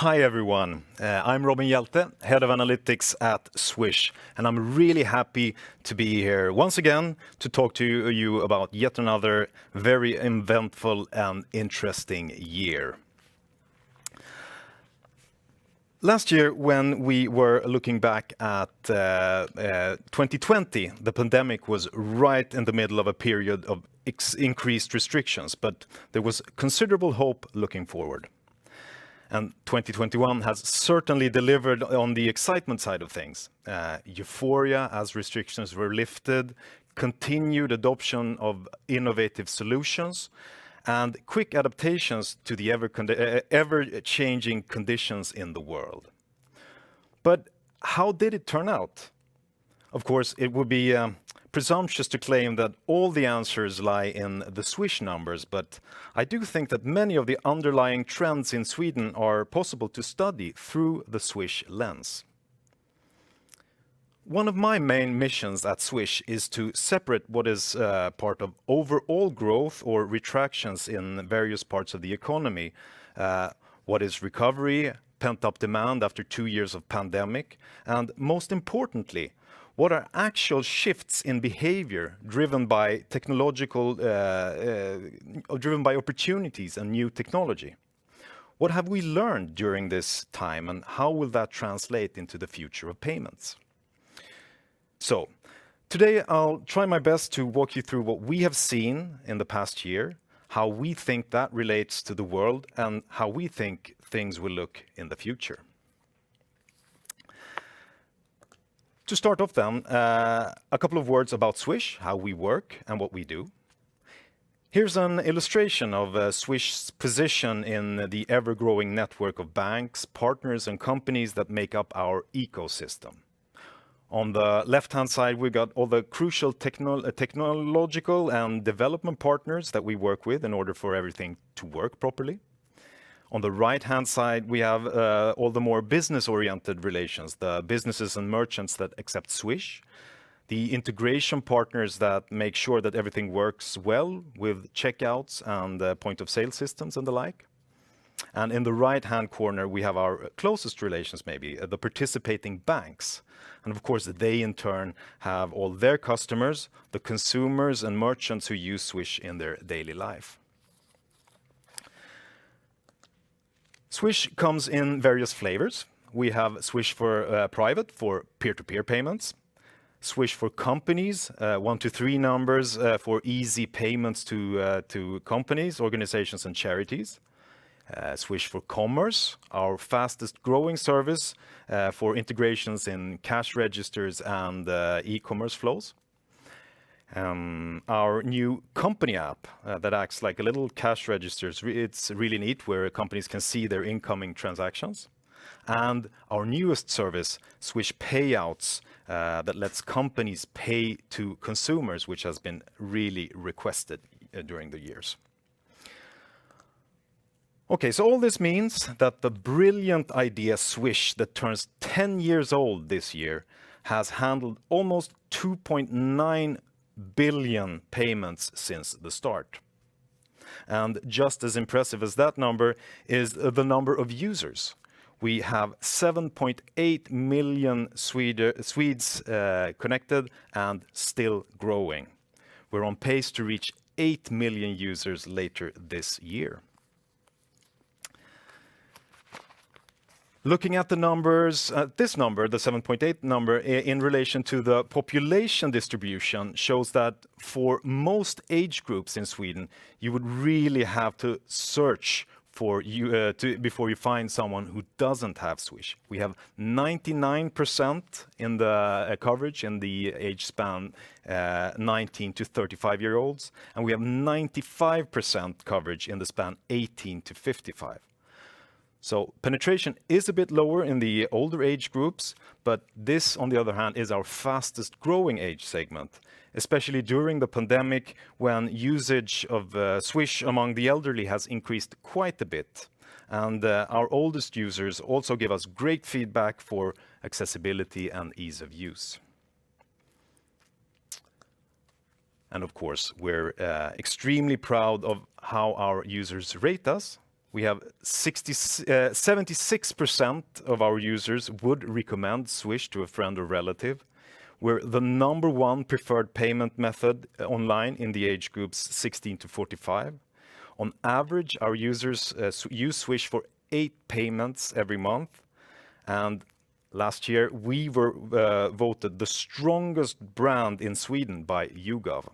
Hi everyone, I'm Hjelte, Head of Analytics at Swish, and I'm really happy to be here once again to talk to you about yet another very eventful and interesting year. Last year, when we were looking back at 2020, the pandemic was right in the middle of a period of increased restrictions, but there was considerable hope looking forward. And 2021 has certainly delivered on the excitement side of things. Euphoria as restrictions were lifted, continued adoption of innovative solutions, and quick adaptations to the ever-changing conditions in the world. But how did it turn out? Of course, it would be presumptuous to claim that all the answers lie in the Swish numbers, but I do think that many of the underlying trends in Sweden are possible to study through the Swish lens. One of my main missions at Swish is to separate what is part of overall growth or retractions in various parts of the economy, what is recovery, pent-up demand after 2 years of pandemic, and most importantly, what are actual shifts in behavior driven by opportunities and new technology? What have we learned during this time, and how will that translate into the future of payments? So, today I'll try my best to walk you through what we have seen in the past year, how we think that relates to the world, and how we think things will look in the future. To start off then, a couple of words about Swish, how we work and what we do. Here's an illustration of Swish's position in the ever-growing network of banks, partners and companies that make up our ecosystem. On the left-hand side, we've got all the crucial technological and development partners that we work with in order for everything to work properly. On the right-hand side, we have all the more business-oriented relations, the businesses and merchants that accept Swish, the integration partners that make sure that everything works well with checkouts and point-of-sale systems and the like. And in the right-hand corner, we have our closest relations, maybe, the participating banks. And of course, they in turn have all their customers, the consumers and merchants who use Swish in their daily life. Swish comes in various flavors. We have Swish for private, for peer-to-peer payments. Swish for companies, 1 to 3 numbers for easy payments to companies, organizations and charities. Swish for commerce, our fastest growing service for integrations in cash registers and e-commerce flows. Our new company app that acts like a little cash register. It's really neat, where companies can see their incoming transactions. And our newest service, Swish Payouts, that lets companies pay to consumers, which has been really requested during the years. Okay, so all this means that the brilliant idea Swish, that turns 10 years old this year, has handled almost 2.9 billion payments since the start. And just as impressive as that number is the number of users. We have 7.8 million Swedes connected and still growing. We're on pace to reach 8 million users later this year. Looking at the numbers, this number, the 7.8 number, in relation to the population distribution, shows that for most age groups in Sweden, you would really have to search for before you find someone who doesn't have Swish. We have 99% in the coverage in the age span 19 to 35-year-olds, and we have 95% coverage in the span 18 to 55. So penetration is a bit lower in the older age groups, but this, on the other hand, is our fastest growing age segment, especially during the pandemic, when usage of Swish among the elderly has increased quite a bit. And our oldest users also give us great feedback for accessibility and ease of use. And of course, we're extremely proud of how our users rate us. we have 76% of our users would recommend Swish to a friend or relative. We're the #1 preferred payment method online in the age groups 16 to 45. On average, our users use Swish for 8 payments every month. And last year, we were voted the strongest brand in Sweden by YouGov.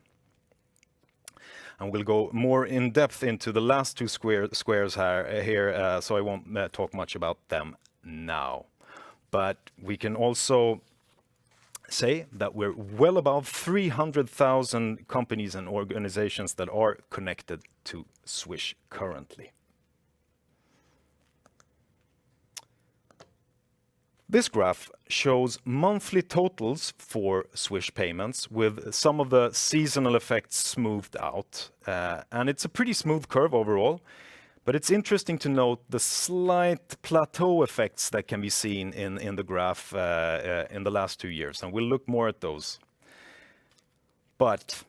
And we'll go more in depth into the last two squares here, so I won't talk much about them now. But we can also say that we're well above 300,000 companies and organizations that are connected to Swish currently. This graph shows monthly totals for Swish payments with some of the seasonal effects smoothed out. And it's a pretty smooth curve overall, but it's interesting to note the slight plateau effects that can be seen in the graph in the last 2 years, and we'll look more at those. But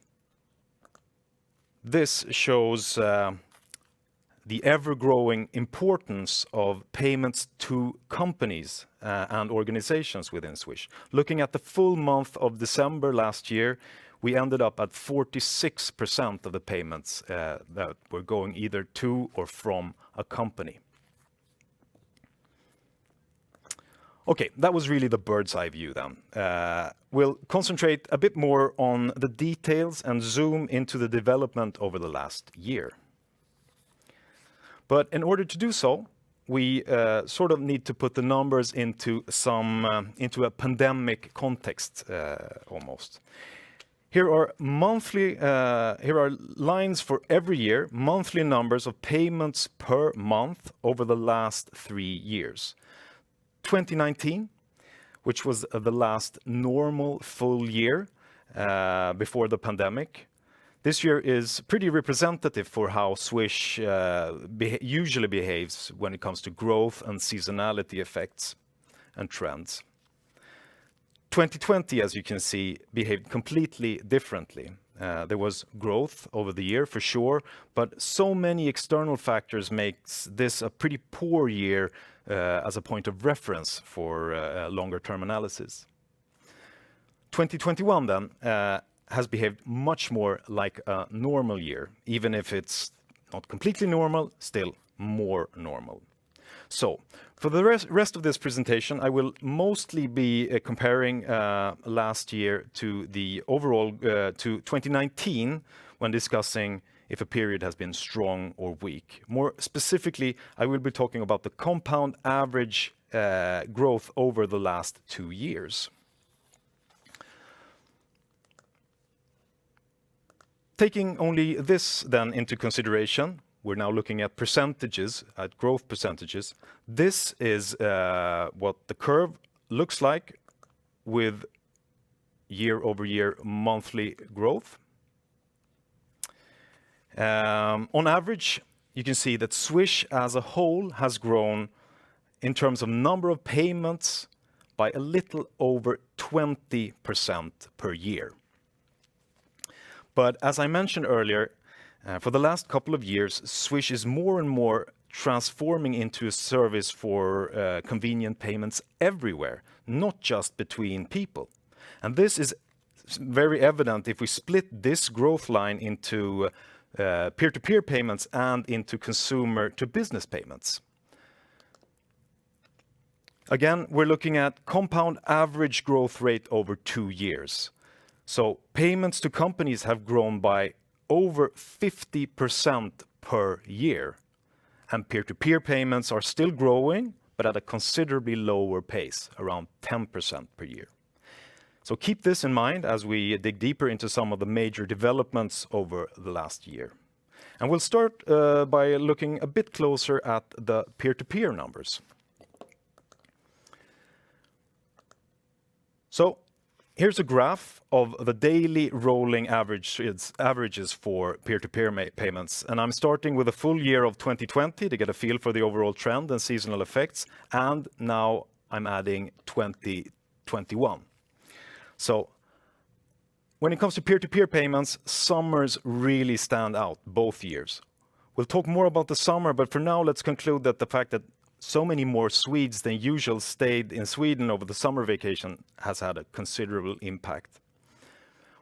this shows the ever-growing importance of payments to companies and organizations within Swish. Looking at the full month of December last year, we ended up at 46% of the payments that were going either to or from a company. Okay, that was really the bird's eye view then. We'll concentrate a bit more on the details and zoom into the development over the last year. But in order to do so, we sort of need to put the numbers into a pandemic context almost. Here are lines for every year, monthly numbers of payments per month over the last 3 years. 2019, which was the last normal full year before the pandemic. This year is pretty representative for how Swish usually behaves when it comes to growth and seasonality effects and trends. 2020, as you can see, behaved completely differently. There was growth over the year for sure, but so many external factors makes this a pretty poor year as a point of reference for longer term analysis. 2021 then has behaved much more like a normal year, even if it's not completely normal, still more normal. So, for the rest of this presentation, I will mostly be comparing last year to the overall to 2019 when discussing if a period has been strong or weak. More specifically, I will be talking about the compound average growth over the last 2 years. Taking only this then into consideration, we're now looking at percentages, at growth percentages. This is what the curve looks like with year-over-year monthly growth. On average, you can see that Swish as a whole has grown in terms of number of payments by a little over 20% per year. But as I mentioned earlier, for the last couple of years, Swish is more and more transforming into a service for convenient payments everywhere, not just between people. And this is very evident if we split this growth line into peer-to-peer payments and into consumer-to-business payments. Again, we're looking at compound average growth rate over 2 years. So payments to companies have grown by over 50% per year. And peer-to-peer payments are still growing, but at a considerably lower pace, around 10% per year. So keep this in mind as we dig deeper into some of the major developments over the last year. And we'll start by looking a bit closer at the peer-to-peer numbers. So here's a graph of the daily rolling averages for peer-to-peer payments. And I'm starting with a full year of 2020 to get a feel for the overall trend and seasonal effects. And now I'm adding 2021. So when it comes to peer-to-peer payments, summers really stand out both years. We'll talk more about the summer, but for now, let's conclude that the fact that so many more Swedes than usual stayed in Sweden over the summer vacation has had a considerable impact.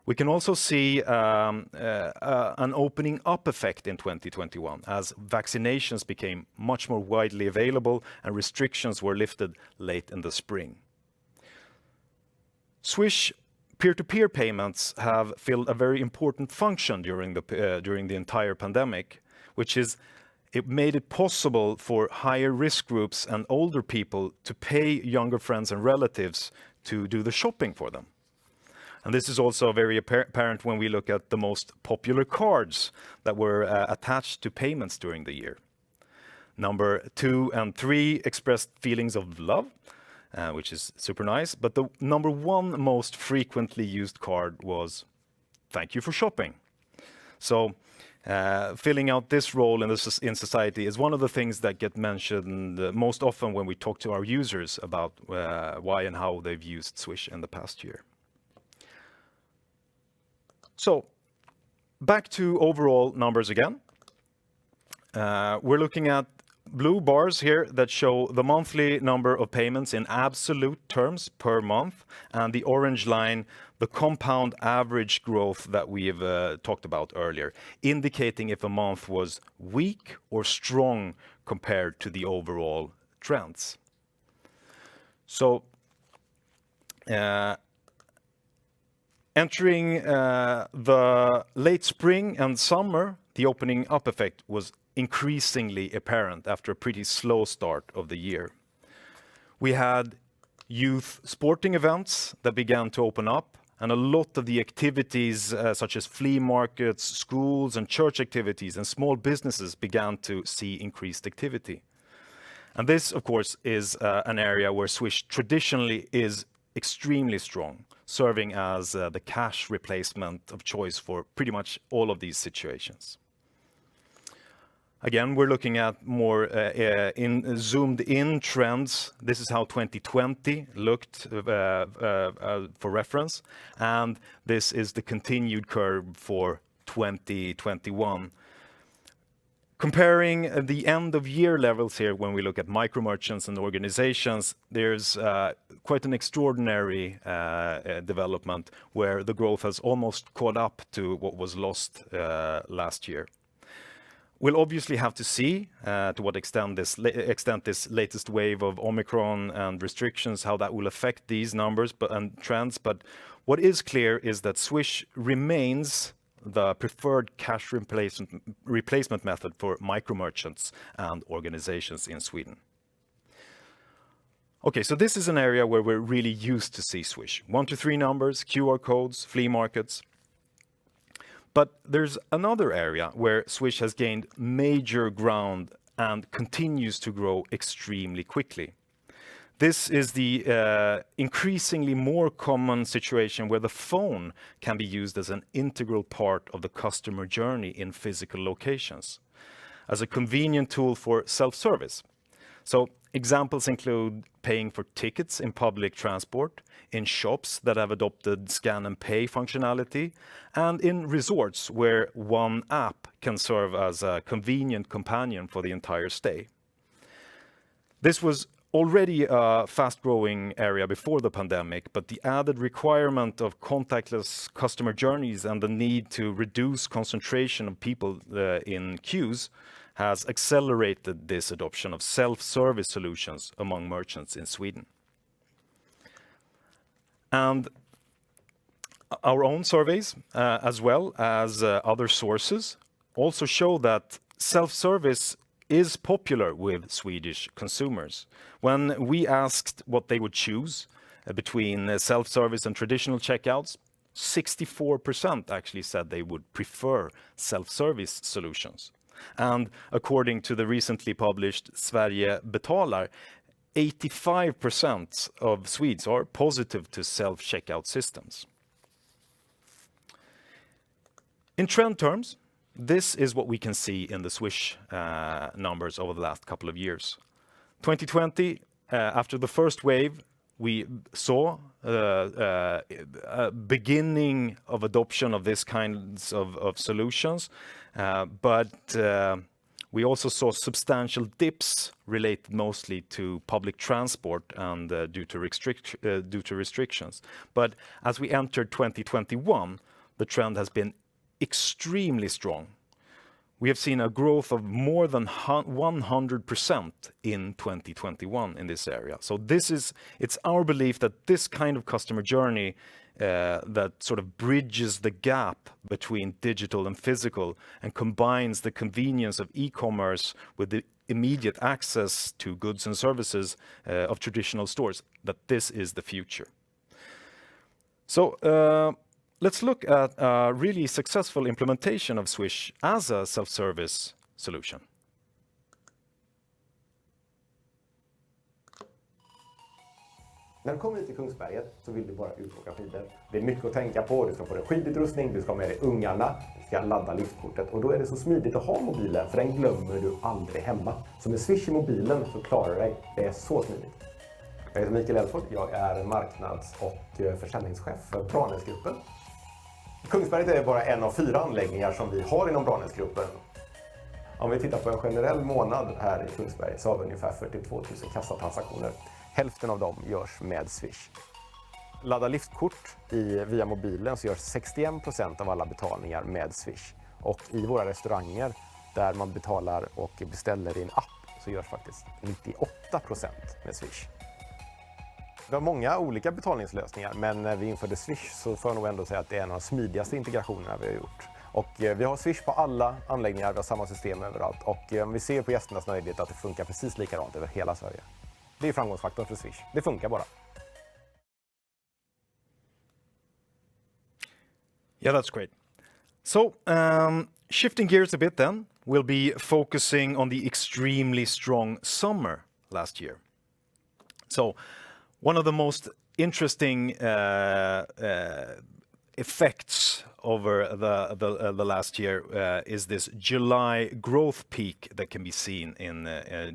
We can also see an opening up effect in 2021 as vaccinations became much more widely available and restrictions were lifted late in the spring. Swish peer-to-peer payments have filled a very important function during the entire pandemic, which is it made it possible for higher risk groups and older people to pay younger friends and relatives to do the shopping for them. And this is also very apparent when we look at the most popular cards that were attached to payments during the year. Number 2 and 3 expressed feelings of love, which is super nice. But the number 1 most frequently used card was thank you for shopping. So filling out this role in society is one of the things that get mentioned most often when we talk to our users about why and how they've used Swish in the past year. So back to overall numbers again. We're looking at blue bars here that show the monthly number of payments in absolute terms per month, and the orange line, the compound average growth that we've talked about earlier, indicating if a month was weak or strong compared to the overall trends. So entering the late spring and summer, the opening up effect was increasingly apparent after a pretty slow start of the year. We had youth sporting events that began to open up, and a lot of the activities such as flea markets, schools and church activities and small businesses began to see increased activity. And this, of course, is an area where Swish traditionally is extremely strong, serving as the cash replacement of choice for pretty much all of these situations. Again, we're looking at more zoomed in trends. This is how 2020 looked for reference, and this is the continued curve for 2021. Comparing the end of year levels here, when we look at micro merchants and organizations, there's quite an extraordinary development where the growth has almost caught up to what was lost last year. We'll obviously have to see to what extent this latest wave of Omicron and restrictions, how that will affect these numbers and trends. But what is clear is that Swish remains the preferred cash replacement method for micro merchants and organizations in Sweden. Okay, so this is an area where we're really used to see Swish. 1 to 3 numbers, QR codes, flea markets. But there's another area where Swish has gained major ground and continues to grow extremely quickly. This is the increasingly more common situation where the phone can be used as an integral part of the customer journey in physical locations, as a convenient tool for self-service. So examples include paying for tickets in public transport, in shops that have adopted scan and pay functionality, and in resorts where one app can serve as a convenient companion for the entire stay. This was already a fast-growing area before the pandemic, but the added requirement of contactless customer journeys and the need to reduce concentration of people in queues has accelerated this adoption of self-service solutions among merchants in Sweden. And our own surveys, as well as other sources, also show that self-service is popular with Swedish consumers. When we asked what they would choose between self-service and traditional checkouts, 64% actually said they would prefer self-service solutions. And according to the recently published Sverige betalar, 85% of Swedes are positive to self-checkout systems. In trend terms, this is what we can see in the Swish numbers over the last couple of years. 2020, after the first wave, we saw a beginning of adoption of this kinds of solutions, but We also saw substantial dips related mostly to public transport and due to restrictions. But as we entered 2021, the trend has been extremely strong. We have seen a growth of more than 100% in 2021 in this area. So it's our belief that this kind of customer journey that sort of bridges the gap between digital and physical and combines the convenience of e-commerce with the immediate access to goods and services of traditional stores, that this is the future. So let's look at a really successful implementation of Swish as a self-service solution. När du kommer hit till Kungsberget så vill du bara ut och åka skidor. Det är mycket att tänka på. Du ska få dig skidutrustning, du ska ha med dig ungarna, du ska ladda liftkortet. Och då är det så smidigt att ha mobilen, för den glömmer du aldrig hemma. Så med Swish i mobilen så klarar du dig. Det är så smidigt. Jag heter Mikael Elford, jag är marknads- och försäljningschef för Branäsgruppen. Kungsberget är bara en av 4 anläggningar som vi har inom Branäsgruppen. Om vi tittar på en generell månad här i Kungsberg så har vi ungefär 42 000 kassatransaktioner. Hälften av dem görs med Swish. Ladda liftkort via mobilen så görs 61% av alla betalningar med Swish. Och i våra restauranger där man betalar och beställer i en app så görs faktiskt 98% med Swish. Vi har många olika betalningslösningar, men när vi införde Swish så får jag nog ändå säga att det är en av de smidigaste integrationerna vi har gjort. Och vi har Swish på alla anläggningar, vi har samma system överallt. Och vi ser på gästernas nöjdhet att det funkar precis likadant över hela Sverige. Det är framgångsfaktorn för Swish. Det funkar bara. Yeah, that's great. So, shifting gears a bit then, we'll be focusing on the extremely strong summer last year. So, one of the most interesting effects over the last year is this July growth peak that can be seen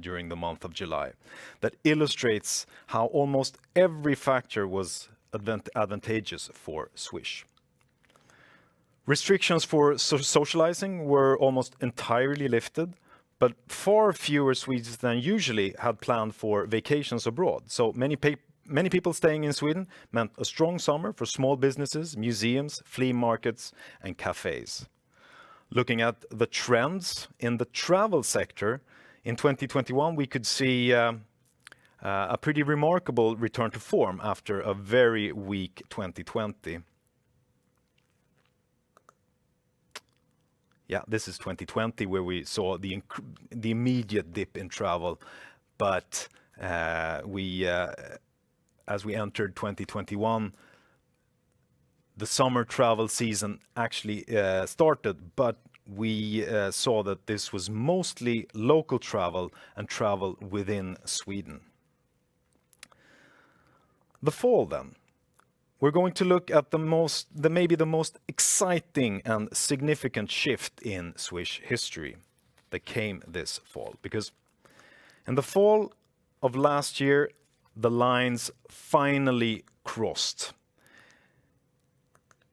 during the month of July, that illustrates how almost every factor was advantageous for Swish. Restrictions for socializing were almost entirely lifted, but far fewer Swedes than usually had planned for vacations abroad. So many people staying in Sweden meant a strong summer for small businesses, museums, flea markets, and cafes. Looking at the trends in the travel sector, in 2021 we could see a pretty remarkable return to form after a very weak 2020. Yeah, this is 2020 where we saw the immediate dip in travel, but as we entered 2021, the summer travel season actually started, but we saw that this was mostly local travel and travel within Sweden. The fall then. We're going to look at maybe the most exciting and significant shift in Swish history that came this fall. Because in the fall of last year, the lines finally crossed.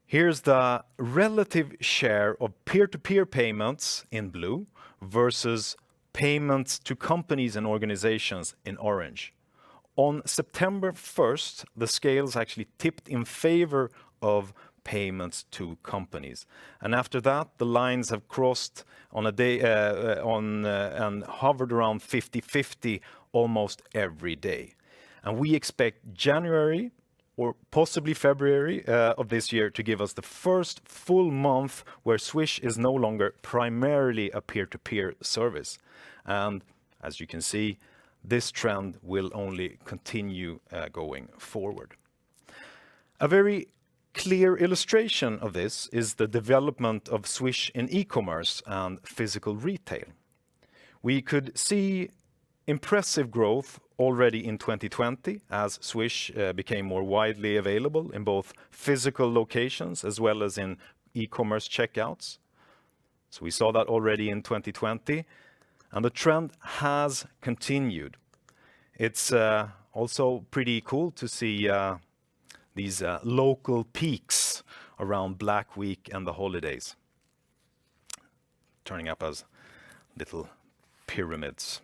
Here's the relative share of peer-to-peer payments in blue versus payments to companies and organizations in orange. On September 1st, the scales actually tipped in favor of payments to companies. And after that, the lines have crossed on a day and hovered around 50-50 almost every day. And we expect January or possibly February of this year to give us the first full month where Swish is no longer primarily a peer-to-peer service. And as you can see, this trend will only continue going forward. A very clear illustration of this is the development of Swish in e-commerce and physical retail. We could see impressive growth already in 2020 as Swish became more widely available in both physical locations as well as in e-commerce checkouts. So we saw that already in 2020. And the trend has continued. It's also pretty cool to see these local peaks around Black Week and the holidays, turning up as little pyramids.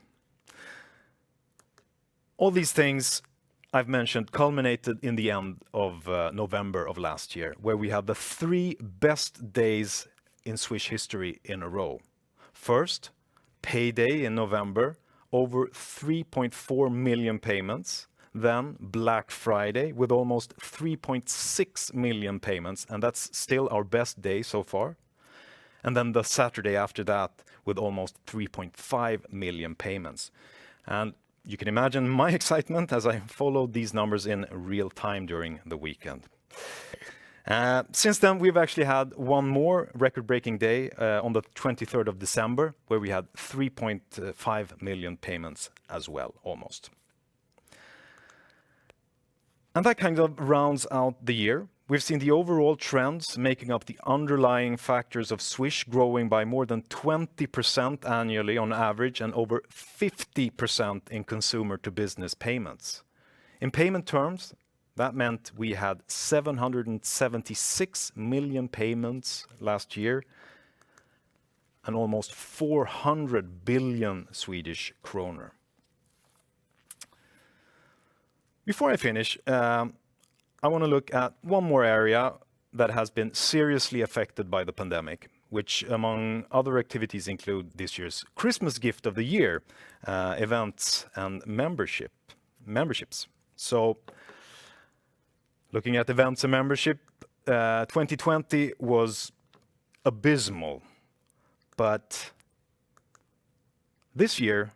All these things I've mentioned culminated in the end of November of last year, where we had the 3 best days in Swish history in a row. First, payday in November, over 3.4 million payments. Then Black Friday with almost 3.6 million payments, and that's still our best day so far. And then the Saturday after that with almost 3.5 million payments. And you can imagine my excitement as I followed these numbers in real time during the weekend. Since then, we've actually had one more record-breaking day on the 23rd of December, where we had 3.5 million payments as well, almost. And that kind of rounds out the year. We've seen the overall trends making up the underlying factors of Swish growing by more than 20% annually on average and over 50% in consumer to business payments. In payment terms, that meant we had 776 million payments last year and almost 400 billion Swedish kronor. Before I finish, I want to look at one more area that has been seriously affected by the pandemic, which among other activities include this year's Christmas gift of the year, events and memberships. So looking at events and membership, 2020 was abysmal, but this year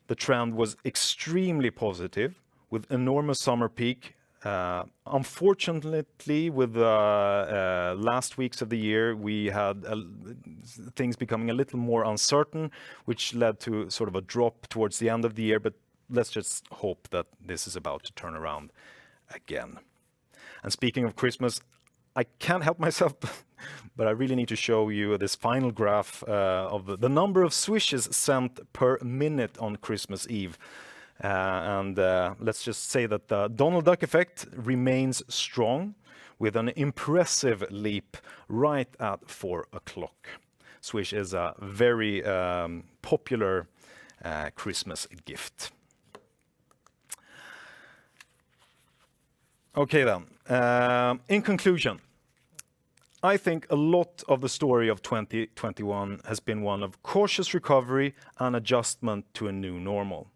the trend was extremely positive with enormous summer peak. Unfortunately, with the last weeks of the year, we had things becoming a little more uncertain, which led to sort of a drop towards the end of the year. But let's just hope that this is about to turn around again. And speaking of Christmas, I can't help myself, but I really need to show you this final graph of the number of swishes sent per minute on Christmas Eve. Let's just say that the Donald Duck effect remains strong with an impressive leap right at 4 o'clock. Swish is a very popular Christmas gift. Okay then, in conclusion, I think a lot of the story of 2021 has been one of cautious recovery and adjustment to a new normal.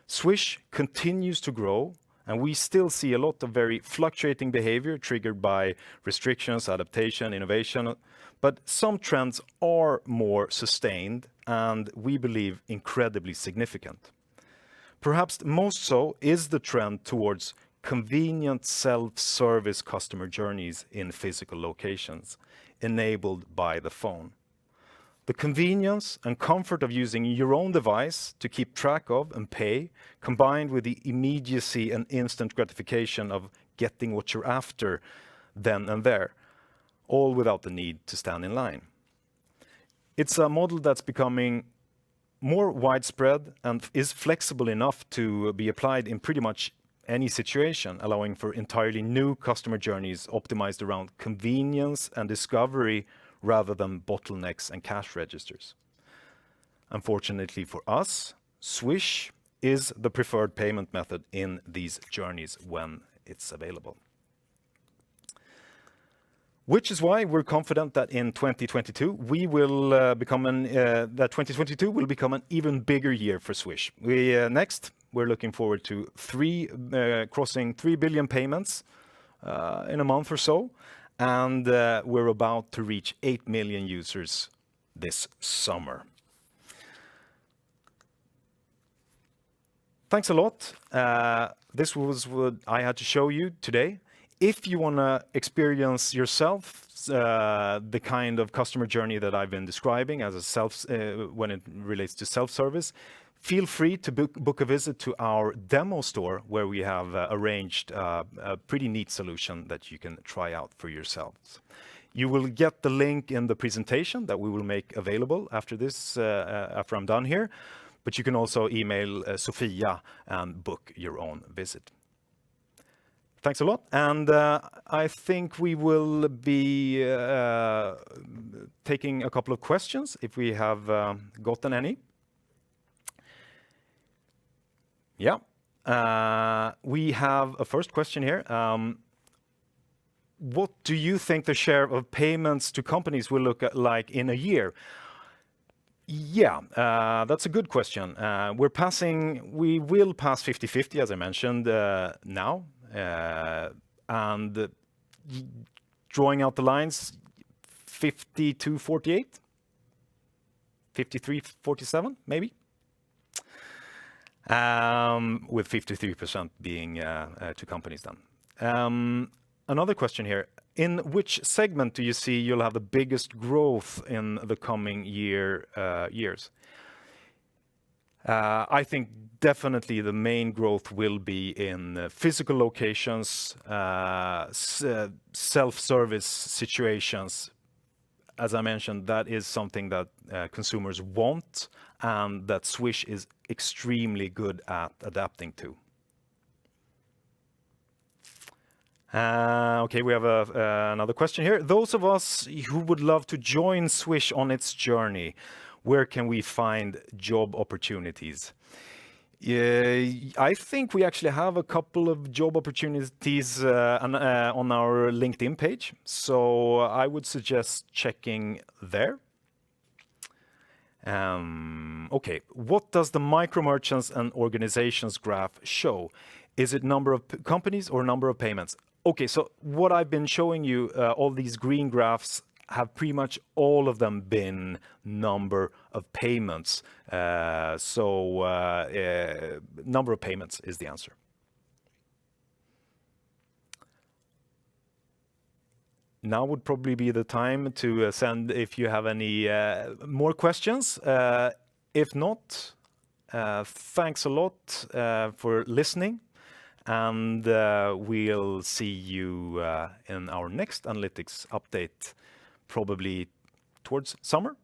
Swish continues to grow, and we still see a lot of very fluctuating behavior triggered by restrictions, adaptation, innovation, but some trends are more sustained and we believe incredibly significant. Perhaps most so is the trend towards convenient self-service customer journeys in physical locations, enabled by the phone. The convenience and comfort of using your own device to keep track of and pay, combined with the immediacy and instant gratification of getting what you're after then and there, all without the need to stand in line. It's a model that's becoming more widespread and is flexible enough to be applied in pretty much any situation, allowing for entirely new customer journeys optimized around convenience and discovery rather than bottlenecks and cash registers. Unfortunately for us, Swish is the preferred payment method in these journeys when it's available. Which is why we're confident that in 2022 2022 will become an even bigger year for Swish. Next, we're looking forward to crossing 3 billion payments in a month or so. And we're about to reach 8 million users this summer. Thanks a lot. This was what I had to show you today. If you want to experience yourself the kind of customer journey that I've been describing as when it relates to self-service, feel free to book a visit to our demo store where we have arranged a pretty neat solution that you can try out for yourselves. You will get the link in the presentation that we will make available after I'm done here, but you can also email Sofia and book your own visit. Thanks a lot, and I think we will be taking a couple of questions if we have gotten any. Yeah. We have a first question here. What do you think the share of payments to companies will look like in a year? Yeah, that's a good question. We will pass 50-50, as I mentioned, now. And drawing out the lines, 52-48, 53-47, maybe. With 53% being to companies then. Another question here. In which segment do you see you'll have the biggest growth in the coming years? I think definitely the main growth will be in physical locations, self-service situations. As I mentioned, that is something that consumers want and that Swish is extremely good at adapting to. Okay, we have another question here. Those of us who would love to join Swish on its journey, where can we find job opportunities? I think we actually have a couple of job opportunities on our LinkedIn page, so I would suggest checking there. Okay, what does the micro merchants and organizations graph show? Is it number of companies or number of payments? Okay, so what I've been showing you, all these green graphs have pretty much all of them been number of payments. Number of payments is the answer. Now would probably be the time to send if you have any more questions. If not, thanks a lot for listening. And we'll see you in our next analytics update, probably towards summer.